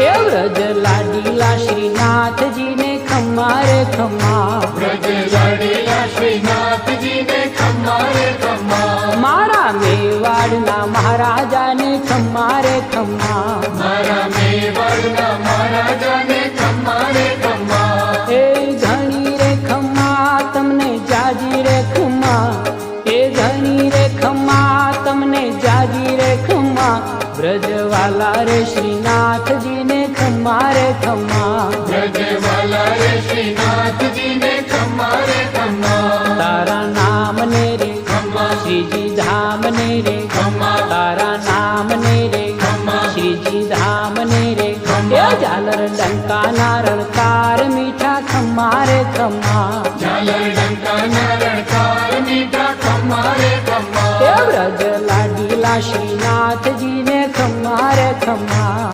એ વ્રજ લાડીલા શ્રીનાથજીને ખમ્મા રે ખમ્મા, વ્રજ લાડીલા શ્રીનાથજીને ખમ્મા રે ખમ્મા, મારા મેવાડના મહારાજાને ખમ્મા રે ખમ્મા, મારા મેવાડના મહારાજાને ખમ્મા રે ખમ્મા, એ ઘણી રે ખમ્મા તમને જાજી રે ખમ્મા, એ ઘણી રે ખમ્મા તમને જાજી રે ખમ્મા, વ્રજવાલા રે શ્રીનાથજીને ખમ્મા રે ખમ્મા, વ્રજવાલા રે શ્રીનાથજીને ખમ્મા રે ખમ્મા, તારા નામ ને રે ખમ્મા, શ્રીજી ધામ ને રે ખમ્મા, તારા નામ ને રે ખમ્મા, શ્રીજી ધામ ને રે ખમ્મા, એ ઝાલર ડંકાના રણકાર મીઠા ખમ્મા રે ખમ્મા, ઝાલર ડંકાના રણકાર મીઠા ખમ્મા રે ખમ્મા, એ વ્રજ લાડીલા શ્રીનાથજીને ખમ્મા રે ખમ્મા.